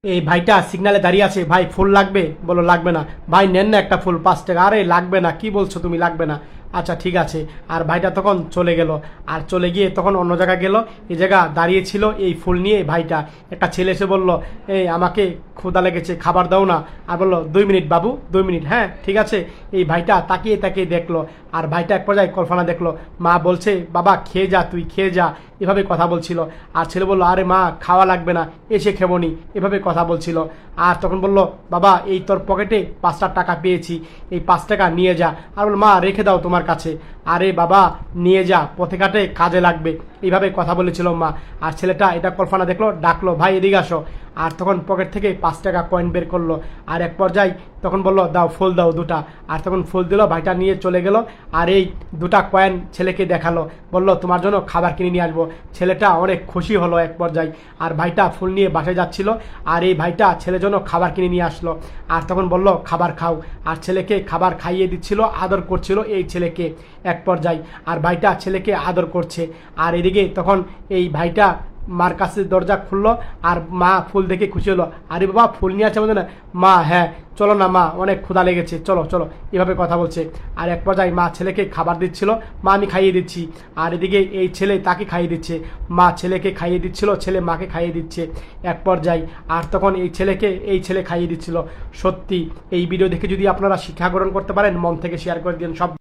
এই ভাইটা সিগনালে দাঁড়িয়ে আছে, ভাই ফুল লাগবে? বলো লাগবে না। ভাই নেন না একটা ফুল 5 টাকা। আরে লাগবে না, কি বলছো তুমি, লাগবে না? আচ্ছা ঠিক আছে। আর ভাইটা তখন চলে গেল। আর চলে গিয়ে তখন অন্য জায়গায় গেল। এই জায়গা দাঁড়িয়েছিল এই ফুল নিয়ে ভাইটা। একটা ছেলে এসে বলল, এই আমাকে ক্ষুধা লেগেছে, খাবার দাও না। আর বললো 2 মিনিট বাবু, 2 মিনিট, হ্যাঁ ঠিক আছে। এই ভাইটা তাকিয়ে তাকিয়ে দেখলো। আর ভাইটা এক পর্যায়ে কল্পনা দেখলো, মা বলছে বাবা খেয়ে যা, তুই খেয়ে যা, এভাবে কথা বলছিল। আর ছেলে বললো, আরে মা খাওয়া লাগবে না, এসে খেবনি, এভাবে কথা বলছিল। আর তখন বলল, বাবা এই তোর পকেটে 5টা টাকা পেয়েছি, এই 5 টাকা নিয়ে যা। আর বলল, মা রেখে দাও তোমার কাছে। আরে বাবা নিয়ে যা, পথে ঘাটে কাজে লাগবে, এইভাবে কথা বলেছিল মা। আর ছেলেটা এটা কল্পনা দেখলো, ডাকলো, ভাই এদিকে আসো। আর তখন পকেট থেকে 5 টাকা কয়েন বের করলো। আর এক পর্যায়ে তখন বললো, দাও ফুল দাও 2টা। আর তখন ফুল দিল, ভাইটা নিয়ে চলে গেল। আর এই 2টা কয়েন ছেলেকে দেখালো, বললো তোমার জন্য খাবার কিনে নিয়ে আসবো। ছেলেটা অনেক খুশি হলো এক পর্যায়ে। আর ভাইটা ফুল নিয়ে বাসায় যাচ্ছিল। আর এই ভাইটা ছেলের জন্য খাবার কিনে নিয়ে আসলো। আর তখন বলল, খাবার খাও। আর ছেলেকে খাবার খাইয়ে দিচ্ছিল, আদর করছিল এই ছেলেকে এক পর্যায়ে। আর ভাইটা ছেলেকে আদর করছে। আর এদিকে তখন এই ভাইটা মার কাছে দরজা খুললো। আর মা ফুল দেখে খুশি হলো, আরে বাবা ফুল নিয়ে আসছে বলছে না। মা হ্যাঁ চলো না মা, অনেক ক্ষুধা লেগেছে, চলো চলো, এভাবে কথা বলছে। আর এক পর্যায়ে মা ছেলেকে খাবার দিচ্ছিল, মা আমি খাইয়ে দিচ্ছি। আর এদিকে এই ছেলে তাকে খাইয়ে দিচ্ছে, মা ছেলেকে খাইয়ে দিচ্ছিল, ছেলে মাকে খাইয়ে দিচ্ছে এক পর্যায়ে। আর তখন এই ছেলেকে এই ছেলে খাইয়ে দিচ্ছিল। সত্যি এই ভিডিও দেখে যদি আপনারা শিক্ষা গ্রহণ করতে পারেন, মন থেকে শেয়ার করে দিন সব।